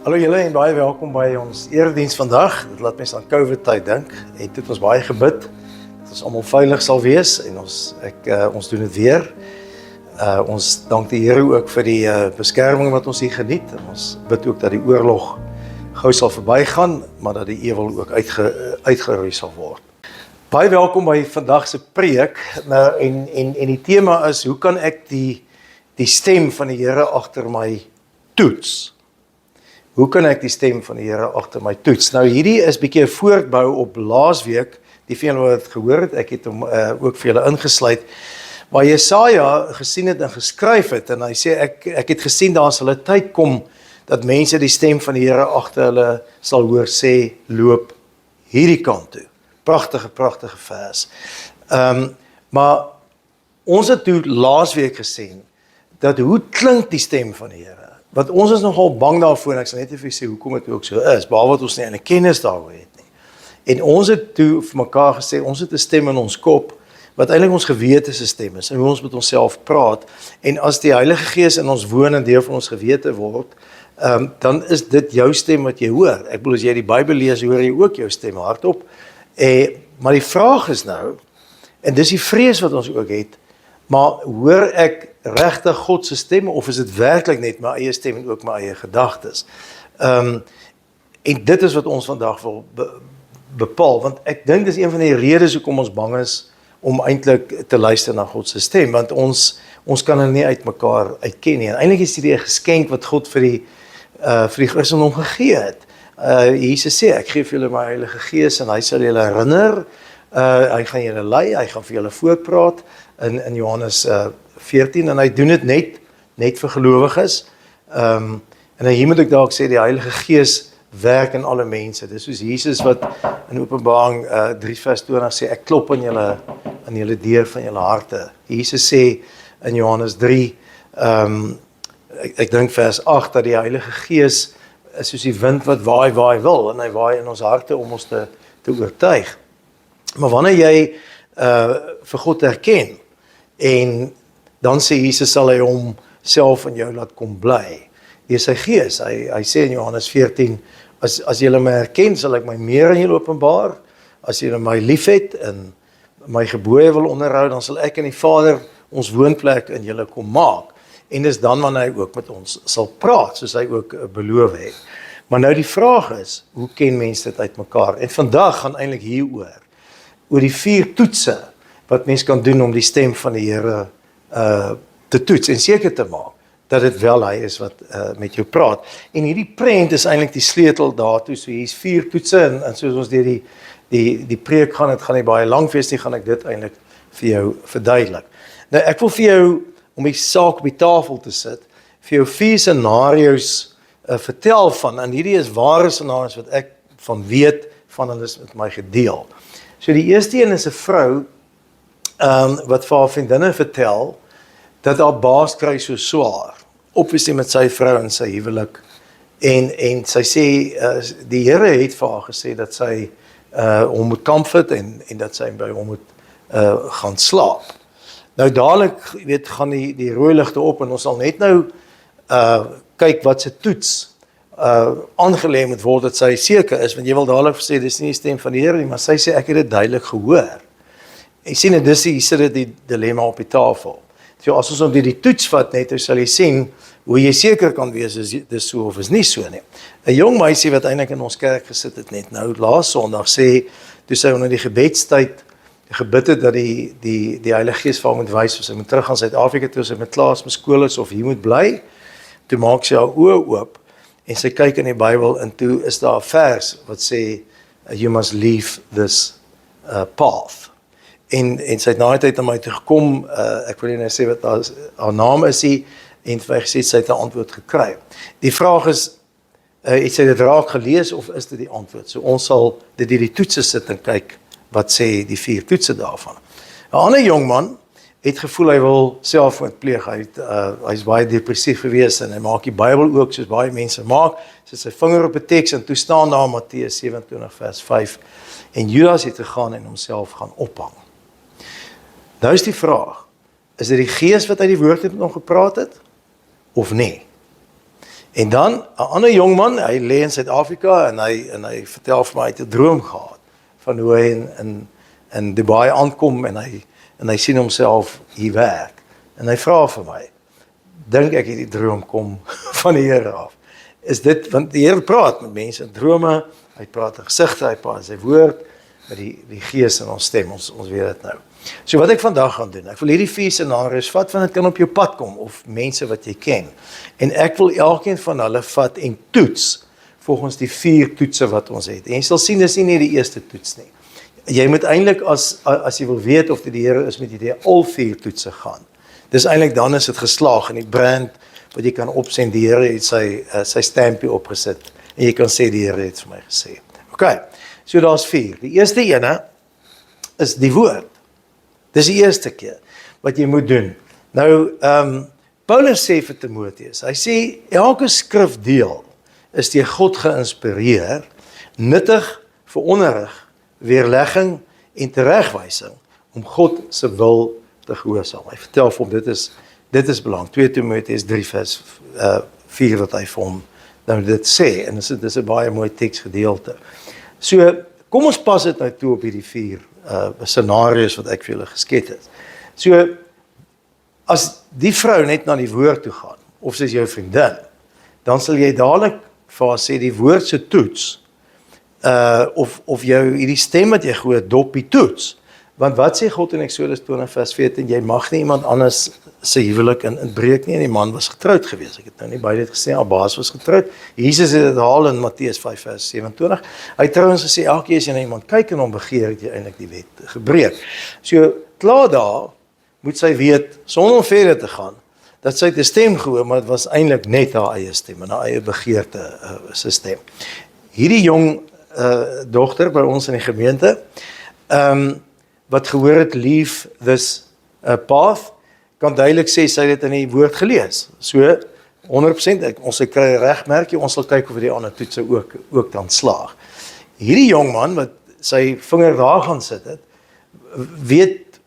Hallo julle en baie welkom by ons erediens vandag. Dit laat mense aan COVID tyd dink en dit het ons baie gebid dat ons almal veilig sal wees en ons doen dit weer. Ons dank die Here ook vir die beskerming wat ons hier geniet en ons bid ook dat die oorlog gou sal verbygaan, maar dat die ewel ook uitgeroei sal word. Baie welkom by vandag se preek. Nou en die tema is hoe kan ek die stem van die Here agter my toets? Hoe kan ek die stem van die Here agter my toets? Nou hierdie is bietjie 'n voortbou op laasweek, die van julle wat dit gehoor het, ek het hom ook vir julle ingesluit, waar Jesaja gesien het en geskryf het, en hy sê, ek het gesien daar sal 'n tyd kom, dat mense die stem van die Here agter hulle sal hoor sê, loop hierdie kant toe. Pragtige vers. Maar ons het toe laasweek gesien, dat hoe klink die stem van die Here? Want ons is nogal bang daarvoor, en ek sal net even sê hoekom dit ook so is, behalwe wat ons nie in 'n kennis daaroor het nie. En ons het toe vir mekaar gesê, ons het 'n stem in ons kop, wat eintlik ons gewete se stem is, en hoe ons met onsself praat, en as die Heilige Gees in ons woon en deel van ons gewete word, dan is dit jou stem wat jy hoor. Ek bedoel, as jy die Bybel lees, hoor jy ook jou stem hardop. Maar die vraag is nou, en dis die vrees wat ons ook het, maar hoor ek regtig God se stem, of is dit werklik net my eie stem en ook my eie gedagtes? En dit is wat ons vandag wil bepaal, want ek dink dis een van die redes hoekom ons bang is om eintlik te luister na God se stem, want ons kan dit nie uit mekaar uitken nie. En eintlik is dit 'n geskenk wat God vir die Christendom gegee het. Jesus sê, ek gee vir julle my Heilige Gees en hy sal julle herinner, hy gaan julle lei, hy gaan vir julle voorpraat in Johannes 14, en hy doen dit net vir gelowiges. En hier moet ek dalk sê, die Heilige Gees werk in alle mense. Dis soos Jesus wat in Openbaring 3 vers 20 sê, ek klop aan julle deur van julle harte. Jesus sê in Johannes 3, ek dink vers 8, dat die Heilige Gees is soos die wind wat waai wil, en hy waai in ons harte om ons te oortuig. Maar wanneer jy vir God herken, en dan sê Jesus, sal hy homself in jou laat kom bly. Deur sy Gees, hy sê in Johannes 14, as julle my herken, sal ek my meer aan julle openbaar, as julle my liefhet en my gebooie wil onderhou, dan sal ek en die Vader ons woonplek in julle kom maak. En dis dan wanneer hy ook met ons sal praat, soos hy ook beloof het. Maar nou die vraag is, hoe ken mense dit uit mekaar? En vandag gaan eintlik hieroor, oor die 4 toetse, wat mens kan doen om die stem van die Here te toets, en seker te maak, dat dit wel hy is wat met jou praat. En hierdie prent is eintlik die sleutel daartoe, so hier's 4 toetse, en soos ons deur die preek gaan, het gaan nie baie lang wees nie, gaan ek dit eintlik vir jou verduidelik. Nou, ek wil vir jou, om die saak op die tafel te sit, vir jou 4 scenario's vertel van, en hierdie is ware scenario's wat ek van weet, van hulle is met my gedeel. So die eerste een is 'n vrou, wat vir haar vriendinne vertel, dat haar baas kry so swaar, obviously met sy vrou en sy huwelik, en sy sê, die Here het vir haar gesê, dat sy hom moet comfort, en dat sy by hom moet gaan slaap. Nou dadelik, gaan die rooi ligte op, en ons sal net nou kyk wat se toets aangelê moet word, dat sy seker is, want jy wil dadelik sê, dis nie die stem van die Here nie, maar sy sê, ek het dit duidelik gehoor. Ek sien, en dis hier sit dit die dilemma op die tafel. So as ons om die toets vat net, sal jy sien, hoe jy seker kan wees, is dis so of is nie so nie. 'n Jong meisie wat eintlik in ons kerk gesit het net nou, laas Sondag, sê, toe sy onder die gebedstyd gebid het, dat die Heilige Gees vir haar moet wys, of sy moet terug aan Suid-Afrika toe, sy met klaas met skool is, of hier moet bly, toe maak sy haar oë oop, en sy kyk in die Bybel, en toe is daar 'n vers, wat sê, you must leave this path. En sy het na die tyd aan my toe gekom, ek wil nie sê wat haar naam is nie, en vir my gesê, sy het 'n antwoord gekry. Die vraag is, het sy dit raak gelees, of is dit die antwoord? So ons sal dit die toetse sit en kyk, wat sê die 4 toetse daarvan. 'n Ander jong man het gevoel hy wil selfmoord pleeg, hy's baie depressief gewees, en hy maak die Bybel ook, soos baie mense maak, sit sy vinger op 'n teks, en toe staan daar Matteus 27 vers 5, en Judas het gegaan en homself gaan ophang. Nou is die vraag, is dit die Gees wat uit die woord met hom gepraat het, of nie? En dan 'n ander jongman, hy lê in Suid-Afrika en hy vertel vir my hy het 'n droom gehad van hoe hy in Dubai aankom en hy sien homself hier werk. En hy vra vir my, dink ek hierdie droom kom van die Here af? Is dit, want die Here praat met mense in drome, hy praat in gesigte, hy praat in sy woord, met die gees in ons stem, ons weet dit nou. So wat ek vandag gaan doen, ek wil hierdie 4 scenario's vat, want dit kan op jou pad kom, of mense wat jy ken. En ek wil elkeen van hulle vat en toets, volgens die 4 toetse wat ons het. En jy sal sien, dis nie die eerste toets nie. Jy moet eintlik, as jy wil weet of dit die Here is, moet jy deur al 4 toetse gaan. Dis eintlik, dan is dit geslaag, en die brand, wat jy kan opsend, die Here het sy stampie opgesit, en jy kan sê, die Here het vir my gesê. Ok, so daar's 4. Die eerste ene, is die woord. Dis die eerste keer, wat jy moet doen. Nou, Paulus sê vir Timoteus, hy sê, elke skrifdeel, is deur God geïnspireer, nuttig vir onderrig, weerlegging en teregwysing, om God se wil te gehoorsaam. Hy vertel vir hom, dit is belang, 2 Timoteus 3 vers 4 wat hy vir hom nou dit sê, en dit is 'n baie mooi teksgedeelte. So, kom ons pas dit nou toe op hierdie 4 scenario's wat ek vir julle geskets het. So, as die vrou net na die woord toe gaan, of sy is jou vriendin, dan sal jy dadelik vir haar sê, die woord se toets, of jou hierdie stem wat jy gehoor, dop die toets. Want wat sê God in Exodus 20 vers 14, jy mag nie iemand anders se huwelik inbreek nie, en die man was getroud gewees. Ek het nou nie by dit gesê, Abbas was getroud. Jesus het dit haal in Matteus 5 vers 27. Hy het trouwens gesê, elke keer as jy na iemand kyk en hom begeer, het jy eintlik die wet gebreek. So, klaar daar, moet sy weet, sonder om verder te gaan, dat sy het 'n stem gehoor, maar dit was eintlik net haar eie stem, en haar eie begeerte se stem. Hierdie jong dogter by ons in die gemeente, wat gehoor het, leave this path, kan duidelik sê, sy het in die woord gelees. So, 100%, ons kry 'n regmerkie, ons sal kyk of die ander toetse ook dan slaag. Hierdie jong man, wat sy vinger daar gaan sit het, weet,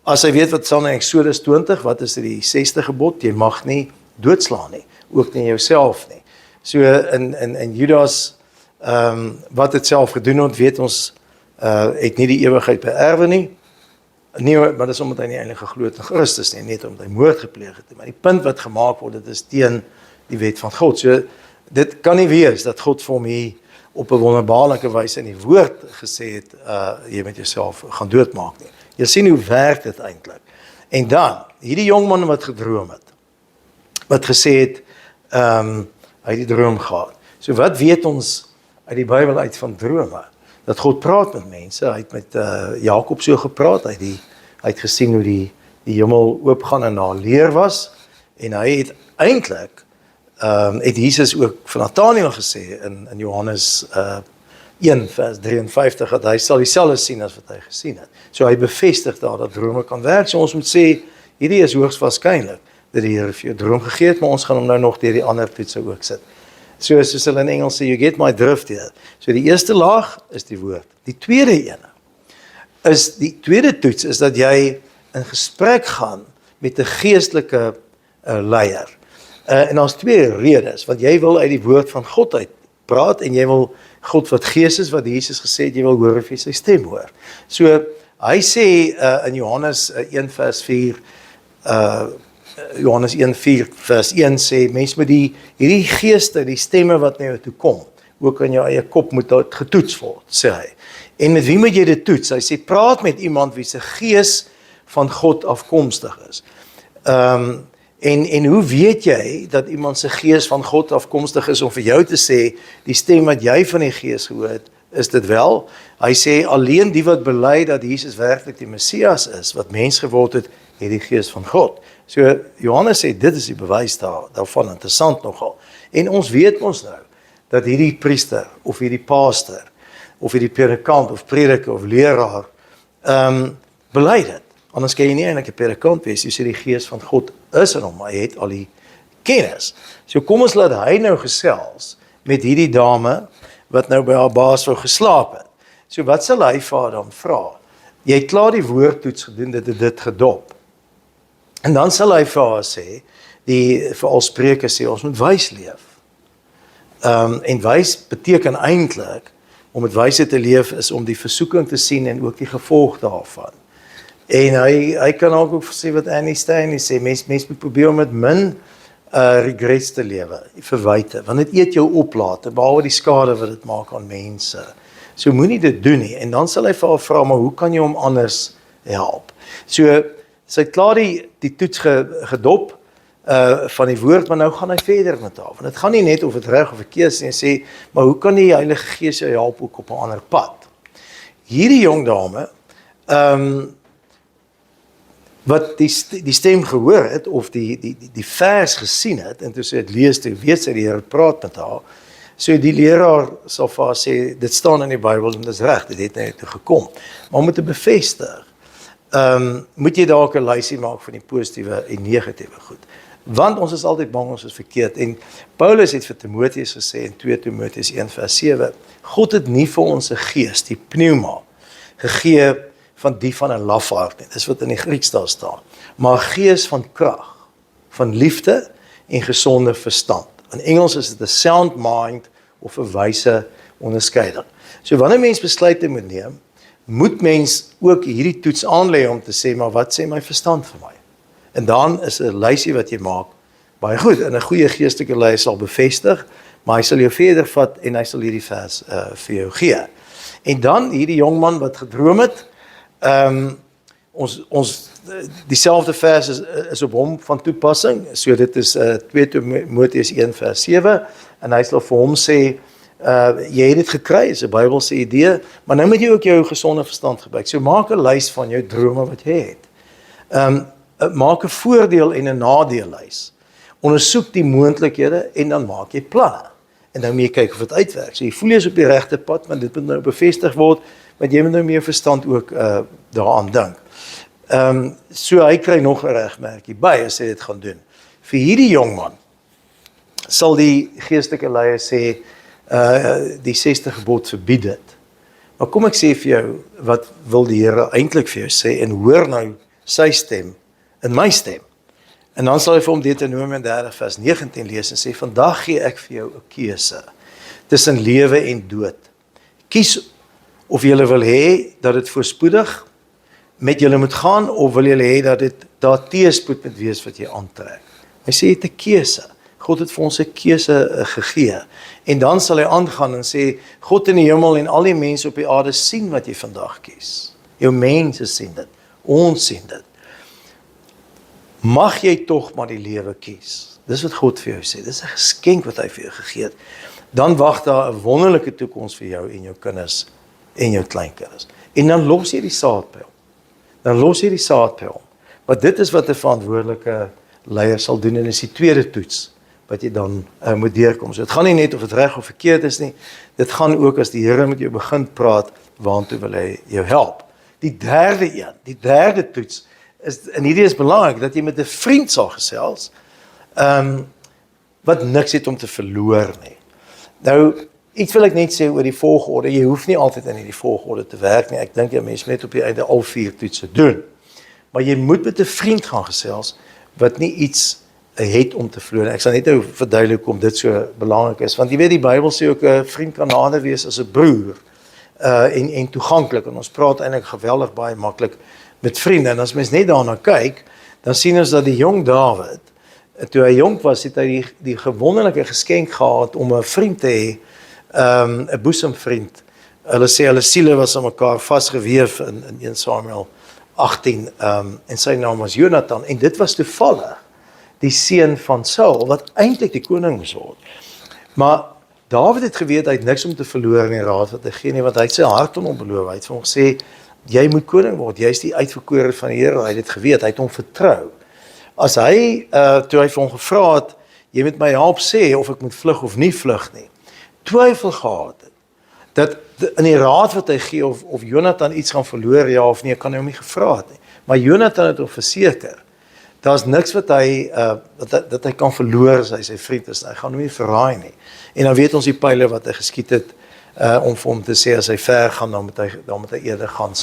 as hy weet wat staan in Exodus 20, wat is die 6de gebod, jy mag nie doodslaan nie, ook nie jouself nie. So, in Judas, wat het self gedoen het, weet ons, het nie die ewigheid beërwe nie, maar dis omdat hy nie eintlik geglo het in Christus nie, net omdat hy moord gepleeg het. Maar die punt wat gemaak word, dit is teen die wet van God. So, dit kan nie wees dat God vir hom hier op 'n wonderbaarlike wyse in die woord gesê het, jy met jouself gaan doodmaak nie. Jy sien hoe werk dit eintlik. En dan, hierdie jongman wat gedroom het, wat gesê het, hy het die droom gehad. So wat weet ons uit die Bybel uit van drome? Dat God praat met mense, hy het met Jakob so gepraat, hy het gesien hoe die hemel oopgaan en daar leer was, en hy het eintlik, het Jesus ook van Nathanael gesê, in Johannes 1 vers 53, dat hy sal dieselfde sien as wat hy gesien het. So hy bevestig daar dat drome kan werk, so ons moet sê, hierdie is hoogs waarskynlik, dat die Here vir jou droom gegee het, maar ons gaan hom nou nog deur die ander toetse ook sit. So, soos hulle in Engels sê, you get my drift here. So die eerste laag is die woord. Die tweede toets is dat jy in gesprek gaan met 'n geestelike leier. En daar's 2 redes, want jy wil uit die woord van God uit praat, en jy wil God wat gees is, wat Jesus gesê het, jy wil hoor of jy sy stem hoor. So, hy sê in Johannes 1 vers 4, Johannes 1:4 vers 1 sê, mens moet hierdie geeste, die stemme wat na jou toe kom, ook in jou eie kop moet dit getoets word, sê hy. En met wie moet jy dit toets? Hy sê, praat met iemand wie se gees van God afkomstig is. En hoe weet jy dat iemand se gees van God afkomstig is om vir jou te sê, die stem wat jy van die gees gehoor het, is dit wel? Hy sê, alleen die wat bely dat Jesus werklik die Messias is, wat mens geword het die gees van God. So, Johannes sê, dit is die bewys daarvan, interessant nogal. En ons weet ons nou, dat hierdie priester, of hierdie pastor, of hierdie predikant, of prediker, of leraar, bely dit. Anders kan jy nie eintlik 'n predikant wees, jy sê die gees van God is in hom, maar hy het al die kennis. So kom ons laat hy nou gesels met hierdie dame, wat nou by haar baas wou geslaap het. So wat sal hy vir haar dan vra? Jy het klaar die woordtoets gedoen, dit het dit gedop. En dan sal hy vir haar sê, die veral Spreuke sê, ons moet wys leef. En wys beteken eintlik, om met wysheid te leef, is om die versoeking te sien en ook die gevolg daarvan. En hy kan ook sê wat Annie Stein sê, mens moet probeer om met min regrets te lewe, verwyte, want dit eet jou op later, behalwe die skade wat dit maak aan mense. So moenie dit doen nie, en dan sal hy vir haar vra, maar hoe kan jy hom anders help? So, sy het klaar die toets gedop, van die woord, maar nou gaan hy verder met haar, want het gaan nie net of het reg of verkeerd is, en sê, maar hoe kan die Heilige Gees jou help ook op 'n ander pad? Hierdie jong dame, wat die stem gehoor het, of die vers gesien het, en toe sy het lees, toe weet sy die Here praat met haar, so die leraar sal vir haar sê, dit staan in die Bybel, en dit is reg, dit het net toe gekom, maar om het te bevestig, moet jy dalk 'n lysie maak van die positiewe en negatiewe goed. Want ons is altyd bang ons is verkeerd. En Paulus het vir Timoteus gesê in 2 Timoteus 1:7, God het nie vir ons 'n gees, die pneuma, gegee van die van 'n lafaard nie. Dis wat in die Grieks daar staan. Maar 'n gees van krag, van liefde en gesonde verstand. In Engels is dit 'n sound mind of 'n wyse onderskeiding. So wanneer mens besluite moet neem, moet mens ook hierdie toets aanlê om te sê, maar wat sê my verstand vir my? En dan is 'n lysie wat jy maak, baie goed, en 'n goeie geestelike leier sal bevestig, maar hy sal jou verder vat en hy sal hierdie vers vir jou gee. En dan hierdie jongman wat gedroom het, ons dieselfde vers is op hom van toepassing, so dit is 2 Timoteus 1:7, en hy sal vir hom sê, jy het dit gekry, is 'n Bybelse idee, maar nou moet jy ook jou gesonde verstand gebruik. So maak 'n lys van jou drome wat jy het. Maak 'n voordeel en 'n nadeel-lys. Ondersoek die moontlikhede en dan maak jy planne. En dan moet jy kyk of dit uitwerk. So jy voel jy is op die regte pad, maar dit moet nou bevestig word, want jy moet nou meer verstand ook daaraan dink. So hy kry nog 'n regmerkie by as hy dit gaan doen. Vir hierdie jong man sal die geestelike leier sê, die 60 gebod verbied dit. Maar kom ek sê vir jou, wat wil die Here eintlik vir jou sê, en hoor nou sy stem, in my stem. En dan sal hy vir hom Deuteronomium 30:19 lees en sê, vandag gee ek vir jou 'n keuse, tussen lewe en dood. Kies of jy wil hê, dat dit voorspoedig met julle moet gaan, of wil julle hê, dat dit daar teëspoed moet wees wat jy aantrek. Hy sê, jy het 'n keuse. God het vir ons 'n keuse gegee. En dan sal hy aangaan en sê, God in die hemel en al die mense op die aarde sien wat jy vandag kies. Jou mense sien dit, ons sien dit. Mag jy tog maar die lewe kies. Dis wat God vir jou sê, dis 'n geskenk wat hy vir jou gegee het. Dan wag daar 'n wonderlike toekoms vir jou en jou kinders en jou kleinkinders. En dan los jy die saad by hom. Dan los jy die saad by hom. Want dit is wat 'n verantwoordelike leier sal doen, en is die tweede toets wat jy dan moet deurkom. So dit gaan nie net of dit reg of verkeerd is nie, dit gaan ook as die Here met jou begin praat, waartoe wil hy jou help. Die derde toets, en hierdie is belangrik, dat jy met 'n vriend sal gesels, wat niks het om te verloor nie. Nou, iets wil ek net sê oor die volgorde, jy hoef nie altyd in die volgorde te werk nie, ek dink jy mens net op die einde al 4 toetse doen, maar jy moet met 'n vriend gaan gesels, wat nie iets het om te verloor. Ek sal net nou verduidelik hoekom dit so belangrik is, want jy weet die Bybel sê ook 'n vriend kan nader wees as 'n broer, en toeganklik, en ons praat eintlik geweldig baie maklik met vriende, en as mens net daarna kyk, dan sien ons dat die jong Dawid, toe hy jonk was, het hy die gewonderlike geskenk gehad om 'n vriend te hê, 'n boesemvriend. Hulle sê hulle siele was aan mekaar vasgeweef in 1 Samuel 18, en sy naam was Jonathan, en dit was toevallig die seun van Saul, wat eintlik die koning moes word. Maar Dawid het geweet, hy het niks om te verloor in die raad wat hy gee nie, want hy het sy hart aan hom beloof. Hy het vir hom gesê, jy moet koning word, jy is die uitverkore van die Here, hy het dit geweet, hy het hom vertrou. As hy, toe hy vir hom gevra het, jy moet my help sê, of ek moet vlug of nie vlug nie, twyfel gehad het, dat in die raad wat hy gee, of Jonathan iets gaan verloor, ja of nee, kan hy hom nie gevra het nie. Maar Jonathan het hom verseker, daar's niks wat hy, dat hy kan verloor as hy sy vriend is, hy gaan hom nie verraai nie. En dan weet ons die pyle wat hy geskiet het, om vir hom te sê, as hy ver gaan, dan moet hy eerder gaan,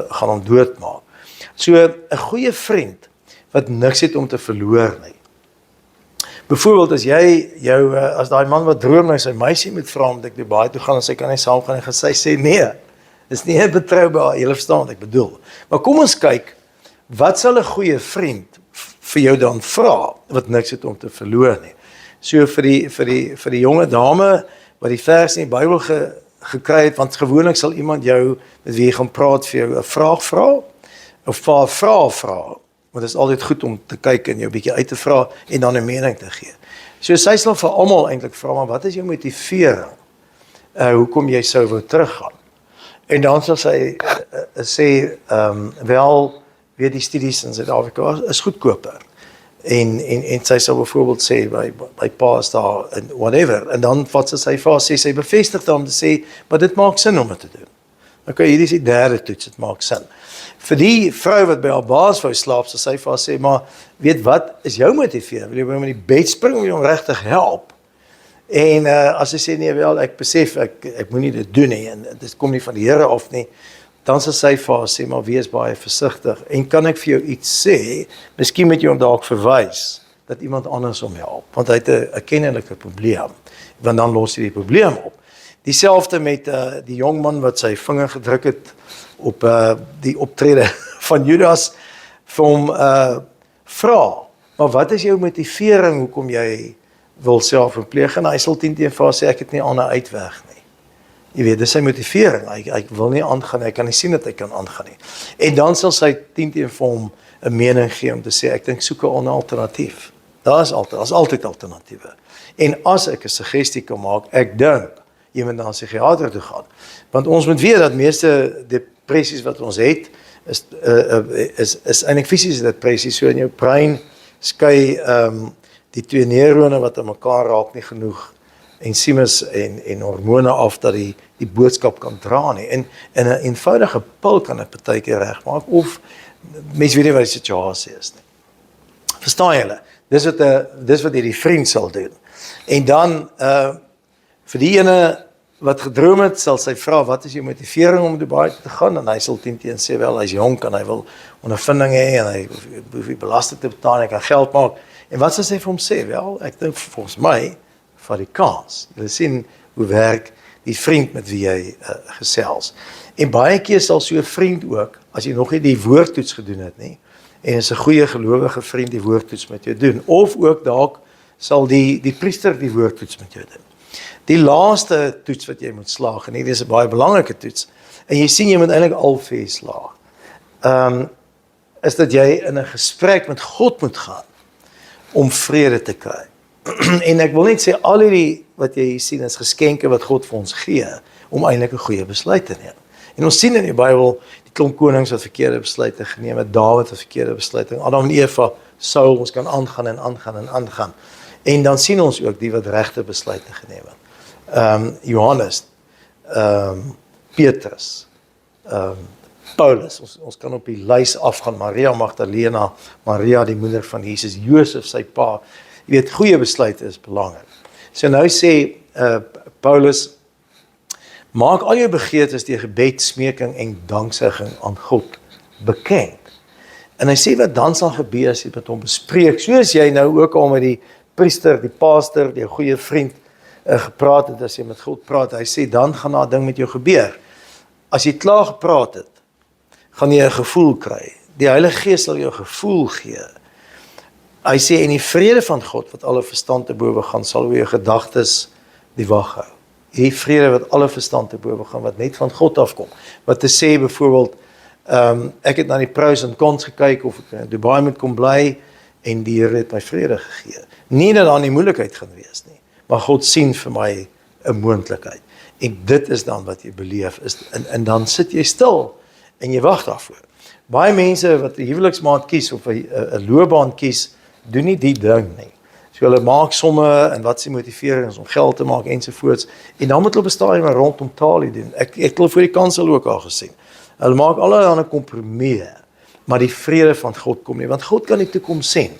gaan hom doodmaak. So, 'n goeie vriend, wat niks het om te verloor nie, Byvoorbeeld as jy jou as daai man wat droom nou sy meisie moet vra om ek Dubai toe gaan en sy kan nie saamgaan en gaan sy sê nee. Dis nie betroubaar, jy verstaan wat ek bedoel. Maar kom ons kyk, wat sal 'n goeie vriend vir jou dan vra wat niks het om te verloor nie. So vir die jonge dame wat die vers in die Bybel gekry het, want gewoonlik sal iemand jou met wie jy gaan praat vir jou 'n vraag vra of 'n vraag vra. Want dit is altyd goed om te kyk en jou 'n bietjie uit te vra en dan 'n mening te gee. So sy sal vir almal eintlik vra, maar wat is jou motivering? Hoekom jy sou wou teruggaan? En dan sal sy sê, wel, weet die studies in Suid-Afrika is goedkoper. En sy sal byvoorbeeld sê, by pa is daar, en whatever. En dan vat sy vas, sy bevestig dan om te sê, maar dit maak sin om dit te doen. Okay, hierdie is die derde toets, dit maak sin. Vir die vrou wat by haar baas wou slaap, so sy vas sê, maar weet wat is jou motivering? Wil jy hom in die bed spring, wil jy hom regtig help? En as sy sê, nee wel, ek besef, ek moet nie dit doen nie, en dit kom nie van die Here af nie, dan sal sy vir haar sê, maar wees baie versigtig, en kan ek vir jou iets sê, miskien moet jy hom dalk verwys, dat iemand anders hom help, want hy het 'n kennelike probleem, want dan los hy die probleem op. Dieselfde met die jong man wat sy vinger gedruk het op die optrede van Judas, vir hom vra, maar wat is jou motivering, hoekom jy wil selfverpleeg, en hy sal 10 teen vir haar sê, ek het nie aan 'n uitweg nie. Jy weet, dis sy motivering, hy wil nie aangaan, hy kan nie sien dat hy kan aangaan nie. En dan sal sy 10 teen vir hom 'n mening gee om te sê, ek dink soek 'n ander alternatief. Daar is altyd alternatiewe. En as ek 'n suggestie kan maak, ek dink, jy moet na 'n psigiater toe gaan. Want ons moet weet dat meeste depressies wat ons het, is eintlik fisiese depressies, so in jou brein skei die twee neurone wat aan mekaar raak nie genoeg ensimes en hormone af dat die boodskap kan dra nie. En 'n eenvoudige pil kan dit partykeer regmaak of mense weet nie wat die situasie is nie. Verstaan julle? Dis wat hierdie vriend sal doen. En dan vir die ene wat gedroom het, sal sy vra, wat is jou motivering om Dubai te gaan? En hy sal 10 teen sê, wel, hy's jonk en hy wil ondervinding hê en hy hoef nie belasting te betaal, hy kan geld maak. En wat sal sy vir hom sê? Wel, ek dink volgens my, van die kans. Julle sien hoe werk die vriend met wie jy gesels. En baie keer sal so 'n vriend ook, as jy nog nie die woordtoets gedoen het nie, en is 'n goeie gelowige vriend die woordtoets met jou doen, of ook dalk sal die priester die woordtoets met jou doen. Die laaste toets wat jy moet slaag, en hierdie is 'n baie belangrike toets, en jy sien jy moet eintlik al 4 slaag, is dat jy in 'n gesprek met God moet gaan, om vrede te kry. En ek wil net sê, al hierdie wat jy hier sien, is geskenke wat God vir ons gee, om eintlik 'n goeie besluit te neem. En ons sien in die Bybel, die klomp konings wat verkeerde besluite geneem het, Dawid wat verkeerde besluite, Adam en Eva, Saul, ons kan aangaan en aangaan en aangaan. En dan sien ons ook die wat regte besluite geneem het. Johannes, Petrus, Paulus, ons kan op die lys afgaan, Maria Magdalena, Maria die moeder van Jesus, Josef sy pa, jy weet, goeie besluite is belangrik. So nou sê Paulus, maak al jou begeertes deur gebed, smeking en danksegging aan God bekend. En hy sê wat dan sal gebeur as jy met hom bespreek, soos jy nou ook al met die priester, die pastor, die goeie vriend gepraat het, as jy met God praat, hy sê, dan gaan daar 'n ding met jou gebeur. As jy klaar gepraat het, gaan jy 'n gevoel kry. Die Heilige Gees sal jou 'n gevoel gee. Hy sê, en die vrede van God, wat alle verstand te bowe gaan, sal oor jou gedagtes die wag hou. Die vrede wat alle verstand te bowe gaan, wat net van God afkom. Wat te sê, byvoorbeeld, ek het na die pros en cons gekyk, of ek in Dubai moet kom bly, en die Here het my vrede gegee. Nie dat daar nie moeilikheid gaan wees nie, maar God sien vir my 'n moontlikheid. En dit is dan wat jy beleef, en dan sit jy stil, en jy wag daarvoor. Baie mense wat 'n huweliksmaat kies, of 'n loopbaan kies, doen nie die ding nie. So hulle maak somme, en wat se motivering is om geld te maak, ensovoorts, en dan moet hulle op 'n stadium rondom talie doen. Ek het hulle voor die kansel ook al gesien. Hulle maak allerlei kompromieë, maar die vrede van God kom nie, want God kan die toekoms sien.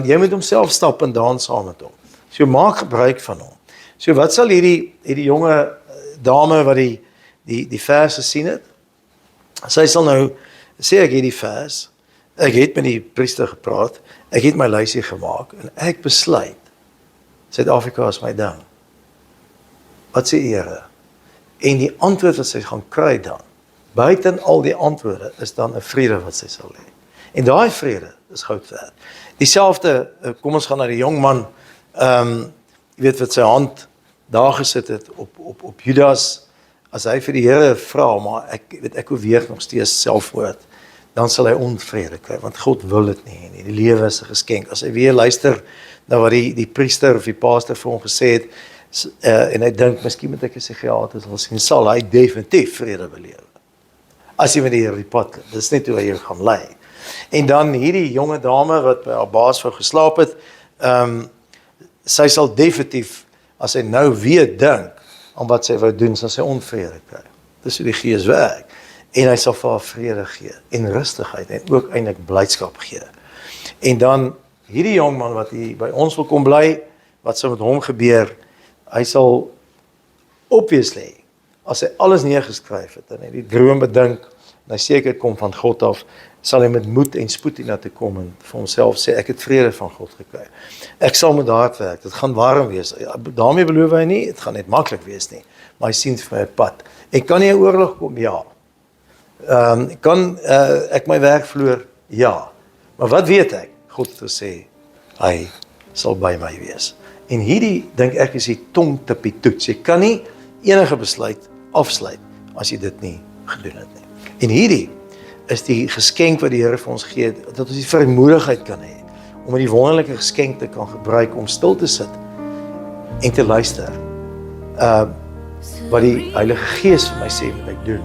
Jy moet homself stap en dans saam met hom. So maak gebruik van hom. So wat sal hierdie jonge dame wat die vers gesien het? Sy sal nou, sê ek hierdie vers, Ek het met die priester gepraat, ek het my lysie gemaak en ek besluit, Suid-Afrika is my ding. Wat sê Here? En die antwoord wat sy gaan kry dan, buiten al die antwoorde, is dan 'n vrede wat sy sal hê. En daai vrede is goud werd. Dieselfde, kom ons gaan na die jong man, jy weet wat sy hand daar gesit het op Judas, as hy vir die Here vra, maar ek oorweeg nog steeds selfmoord, dan sal hy onvrede kry, want God wil dit nie, die lewe is 'n geskenk. As hy weer luister na wat die priester of die pastor vir hom gesê het, en hy dink, miskien moet ek 'n psigiater sien, sal hy definitief vrede belewe. As jy met die Here die pad loop, dit is net hoe hy jou gaan lei. En dan hierdie jonge dame wat by haar baas wou geslaap het, sy sal definitief, as sy nou weer dink aan wat sy wou doen, sal sy onvrede kry. Dis hoe die Gees werk. En hy sal vir haar vrede gee, en rustigheid, en ook eintlik blydskap gee. En dan, hierdie jongman wat hier by ons wil kom bly, wat sal met hom gebeur, hy sal obviously, as hy alles neergeskryf het, en hy die droom bedink, en hy seker kom van God af, sal hy met moed en spoed hiernatoe kom, en vir homself sê, ek het vrede van God gekry. Ek sal met hard werk, dit gaan warm wees, daarmee beloof hy nie, het gaan net maklik wees nie, maar hy sien vir my 'n pad. En kan nie 'n oorlog kom? Ja. Kan ek my werk verloor? Ja. Maar wat weet ek? God het gesê, hy sal by my wees. En hierdie, dink ek, is die tongtippie toets. Jy kan nie enige besluit afsluit, as jy dit nie gedoen het nie. En hierdie is die geskenk wat die Here vir ons gee, dat ons die vrymoedigheid kan hê, om die wonderlike geskenk te kan gebruik, om stil te sit, en te luister, wat die Heilige Gees vir my sê, wat ek doen.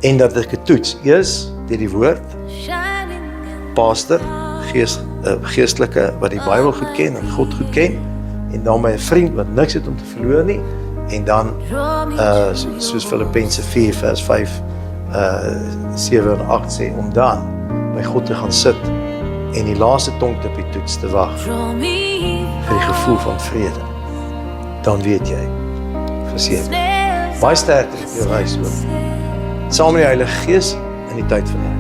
En dat ek het toets, eers deur die woord, pastor, geestelike wat die Bybel goed ken en God goed ken, en dan my vriend wat niks het om te verloor nie, en dan soos Filippense 4 vers 5, 7 en 8 sê, om dan by God te gaan sit en die laaste tongtippie toets te wag vir die gevoel van vrede. Dan weet jy, verseker, baie sterkte in jou reis ook, saam met die Heilige Gees in die tyd van die